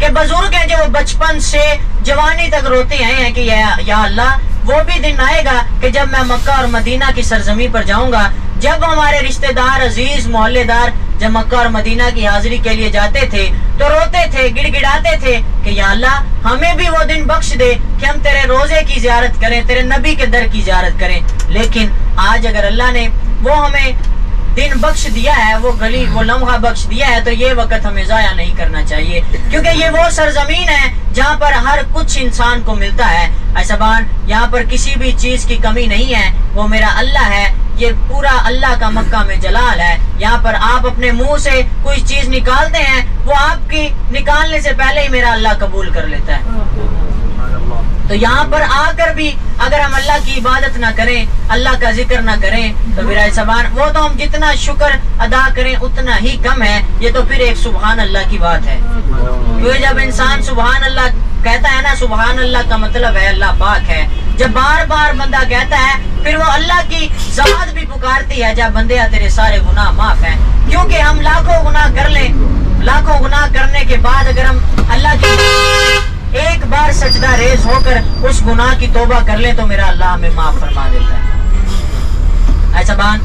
کہ بزرگ ہیں جو وہ بچپن سے جوانی تک روتے آئے ہیں کہ یا اللہ وہ بھی دن آئے گا کہ جب میں مکہ اور مدینہ کی سرزمین پر جاؤں گا، جب ہمارے رشتہ دار، عزیز، محلے دار جب مکہ اور مدینہ کی حاضری کے لیے جاتے تھے تو روتے تھے، گڑ گڑاتے تھے کہ یا اللہ ہمیں بھی وہ دن بخش دے کہ ہم تیرے روزے کی زیارت کریں، تیرے نبی کے در کی زیارت کریں۔ لیکن آج اگر اللہ نے وہ ہمیں دن بخش دیا ہے، وہ گلی، وہ لمحہ بخش دیا ہے، تو یہ وقت ہمیں ضائع نہیں کرنا چاہیے، کیونکہ یہ وہ سرزمین ہے جہاں پر ہر کچھ انسان کو ملتا ہے۔ ایسا بان یہاں پر کسی بھی چیز کی کمی نہیں ہے، وہ میرا اللہ ہے، یہ پورا اللہ کا مکہ میں جلال ہے۔ یہاں پر آپ اپنے منہ سے کوئی چیز نکالتے ہیں، وہ آپ کی نکالنے سے پہلے ہی میرا اللہ قبول کر لیتا ہے۔ تو یہاں پر آ کر بھی اگر ہم اللہ کی عبادت نہ کریں، اللہ کا ذکر نہ کریں، تو میرا سبحان، وہ تو ہم جتنا شکر ادا کریں اتنا ہی کم ہے۔ یہ تو پھر ایک سبحان اللہ کی بات ہے، کیونکہ جب انسان سبحان اللہ کہتا ہے نا، سبحان اللہ کا مطلب ہے اللہ پاک ہے۔ جب بار بار بندہ کہتا ہے پھر وہ اللہ کی ذات بھی پکارتی ہے، جب بندے تیرے سارے گناہ معاف ہیں، کیونکہ ہم لاکھوں گناہ کر لیں، لاکھوں گناہ کرنے کے بعد اگر ہم اللہ کی ایک بار سجدہ ریز ہو کر اس گناہ کی توبہ کر لیں تو میرا اللہ ہمیں معاف فرما دیتا ہے۔ ایسا بان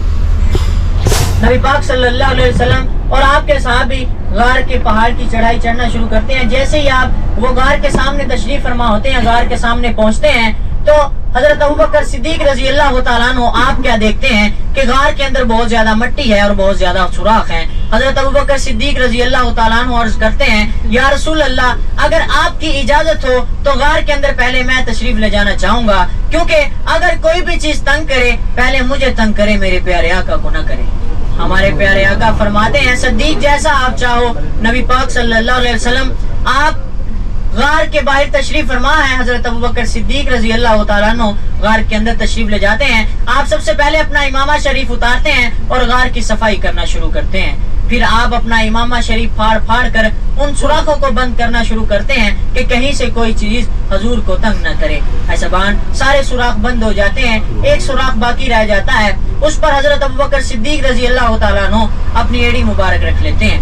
نبی پاک صلی اللہ علیہ وسلم اور آپ کے صحابی غار کے پہاڑ کی چڑھائی چڑھنا شروع کرتے ہیں۔ جیسے ہی آپ وہ غار کے سامنے تشریف فرما ہوتے ہیں، غار کے سامنے پہنچتے ہیں، تو حضرت ابوبکر صدیق رضی اللہ تعالیٰ عنہ آپ کیا دیکھتے ہیں کہ غار کے اندر بہت زیادہ مٹی ہے اور بہت زیادہ سوراخ ہیں۔ حضرت ابوبکر صدیق رضی اللہ تعالیٰ عنہ عرض کرتے ہیں، یا رسول اللہ اگر آپ کی اجازت ہو تو غار کے اندر پہلے میں تشریف لے جانا چاہوں گا، کیونکہ اگر کوئی بھی چیز تنگ کرے پہلے مجھے تنگ کرے، میرے پیارے آقا کو نہ کرے۔ ہمارے پیارے آقا فرماتے ہیں، صدیق جیسا آپ چاہو۔ نبی پاک صلی اللہ علیہ وسلم آپ غار کے باہر تشریف فرما ہے، حضرت ابوبکر صدیق رضی اللہ تعالیٰ عنہ غار کے اندر تشریف لے جاتے ہیں۔ آپ سب سے پہلے اپنا امامہ شریف اتارتے ہیں اور غار کی صفائی کرنا شروع کرتے ہیں۔ پھر آپ اپنا امامہ شریف پھاڑ پھاڑ کر ان سوراخوں کو بند کرنا شروع کرتے ہیں کہ کہیں سے کوئی چیز حضور کو تنگ نہ کرے۔ ایسا بان سارے سوراخ بند ہو جاتے ہیں، ایک سوراخ باقی رہ جاتا ہے، اس پر حضرت ابوبکر صدیق رضی اللہ تعالیٰ عنہ اپنی ایڑی مبارک رکھ لیتے ہیں۔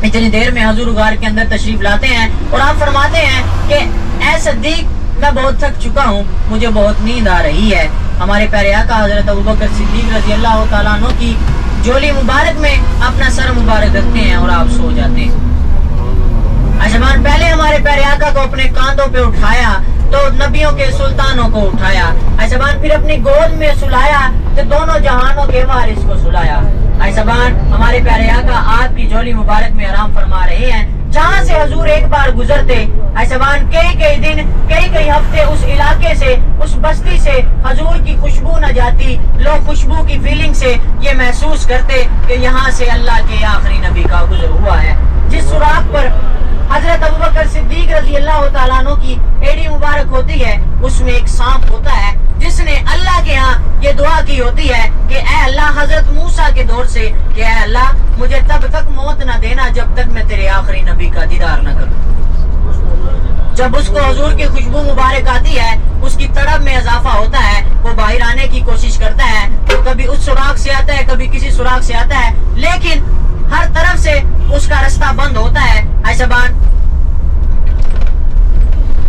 اتنی دیر میں حضور غار کے اندر تشریف لاتے ہیں اور آپ فرماتے ہیں کہ اے صدیق میں بہت تھک چکا ہوں، مجھے بہت نیند آ رہی ہے۔ ہمارے پیارے آقا حضرت ابوبکر صدیق رضی اللہ تعالیٰ عنہ کی جولی مبارک میں اپنا سر مبارک رکھتے ہیں اور آپ سو جاتے ہیں۔ اجمان پہلے ہمارے پیارے آقا کو اپنے کاندھوں پہ اٹھایا تو نبیوں کے سلطانوں کو اٹھایا، ایسبان پھر اپنی گود میں سلایا تو دونوں جہانوں کے وارث کو سلایا۔ ایسبان ہمارے پیارے آقا آپ کی جولی مبارک میں آرام فرما رہے ہیں، جہاں سے حضور ایک بار گزرتے، ایسبان کئی دن کئی ہفتے اس علاقے سے، اس بستی سے حضور کی خوشبو نہ جاتی۔ لوگ خوشبو کی فیلنگ سے یہ محسوس کرتے کہ یہاں سے اللہ کے آخری نبی کا گزر ہوا ہے۔ جس سوراخ پر حضرت ابوبکر صدیق رضی اللہ تعالیٰ عنہ کی ایڑی مبارک ہوتی ہے، اس میں ایک سانپ ہوتا ہے جس نے اللہ کے ہاں یہ دعا کی ہوتی ہے کہ اے اللہ، حضرت موسیٰ کے دور سے، کہ اے اللہ مجھے تب تک موت نہ دینا جب تک میں تیرے آخری نبی کا دیدار نہ کروں۔ جب اس کو حضور کی خوشبو مبارک آتی ہے، اس کی تڑپ میں اضافہ ہوتا ہے، وہ باہر آنے کی کوشش کرتا ہے، کبھی اس سوراخ سے آتا ہے، کبھی کسی سوراخ سے آتا ہے، لیکن ہر طرف سے اس کا رستہ بند ہوتا ہے۔ ایسا بان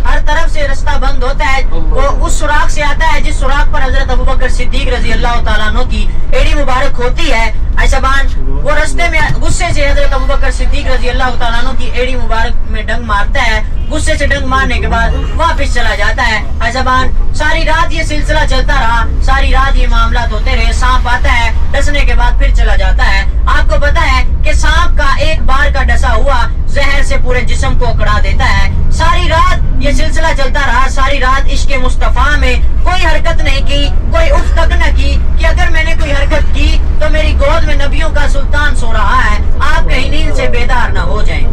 ہر طرف سے رستہ بند ہوتا ہے، وہ اس سوراخ سے آتا ہے جس سوراخ پر حضرت ابوبکر صدیق رضی اللہ تعالیٰ عنہ کی ایڑی مبارک ہوتی ہے۔ ایسا بان وہ رستے میں غصے سے حضرت ابوبکر صدیق رضی اللہ تعالیٰ عنہ کی ایڑی مبارک میں ڈنگ مارتا ہے، غصے سے ڈنگ مارنے کے بعد واپس چلا جاتا ہے۔ ایسا بان ساری رات یہ سلسلہ چلتا رہا، ساری رات یہ معاملات ہوتے رہے، سانپ آتا ہے، ڈسنے کے بعد پھر چلا جاتا ہے۔ آپ کو پتا ہے کہ سانپ کا ایک بار کا ڈسا ہوا زہر سے پورے جسم کو اکڑا دیتا ہے۔ ساری رات یہ سلسلہ چلتا رہا، ساری رات عشق مصطفیٰ میں کوئی حرکت نہیں کی، کوئی اف تک نہ کی کہ اگر میں نے کوئی حرکت کی تو میری گود میں نبیوں کا سلطان سو رہا ہے، آپ کہیں نیند سے بیدار نہ ہو جائیں۔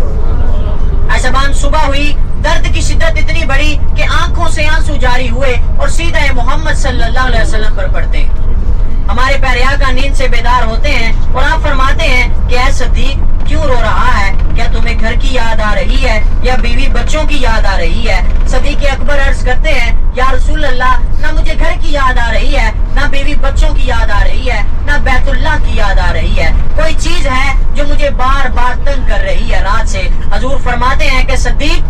ایسا بان صبح ہوئی، درد کی شدت اتنی بڑی کہ آنکھوں سے آنسو جاری ہوئے اور سیدھا محمد صلی اللہ علیہ وسلم پر پڑتے۔ ہمارے پیارے آقا نیند سے بیدار ہوتے ہیں اور آپ فرماتے ہیں کہ اے صدیق کیوں رو رہا ہے؟ کیا تمہیں گھر کی یاد آ رہی ہے یا بیوی بچوں کی یاد آ رہی ہے؟ صدیق اکبر عرض کرتے ہیں یا رسول اللہ نہ مجھے گھر کی یاد آ رہی ہے، نہ بیوی بچوں کی یاد آ رہی ہے، نہ بیت اللہ کی یاد آ رہی ہے، کوئی چیز ہے جو مجھے بار بار تنگ کر رہی ہے رات سے۔ حضور فرماتے ہیں کہ صدیق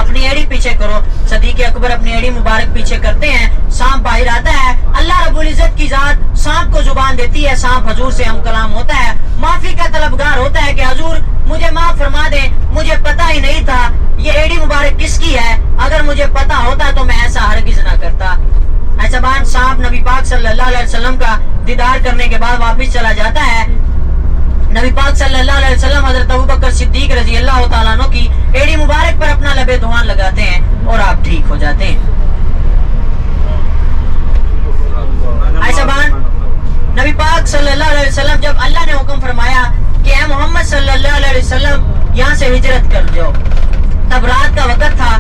اپنی ایڑی پیچھے کرو۔ صدیق اکبر اپنی ایڑی مبارک پیچھے کرتے ہیں، سانپ باہر آتا ہے۔ اللہ رب العزت کی ذات سانپ کو زبان دیتی ہے، سانپ حضور سے ہم کلام ہوتا ہے، معافی کا طلبگار ہوتا ہے کہ حضور مجھے معاف فرما دیں، مجھے پتہ ہی نہیں تھا یہ ایڑی مبارک کس کی ہے، اگر مجھے پتہ ہوتا تو میں ایسا ہرگز نہ کرتا۔ ایسا بان سانپ نبی پاک صلی اللہ علیہ وسلم کا دیدار کرنے کے بعد واپس چلا جاتا ہے۔ نبی پاک صلی اللہ علیہ وسلم حضرت ابوبکر صدیق رضی اللہ تعالیٰ عنہ کی ایڑی مبارک پر اپنا لبے دھوان لگاتے ہیں اور آپ ٹھیک ہو جاتے ہیں۔ ایسا بان نبی پاک صلی اللہ علیہ وسلم جب اللہ نے حکم فرمایا کہ اے محمد صلی اللہ علیہ وسلم یہاں سے ہجرت کر جاؤ، تب رات کا وقت تھا۔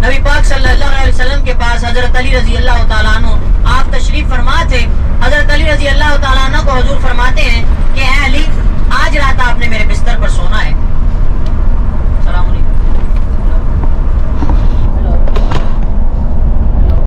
نبی پاک صلی اللہ علیہ وسلم کے پاس حضرت علی رضی اللہ تعالیٰ عنہ آپ تشریف فرما تھے۔ حضرت علی رضی اللہ تعالیٰ عنہ کو حضور فرماتے ہیں کہ اے علی آج رات آپ نے میرے بستر پر سونا ہے۔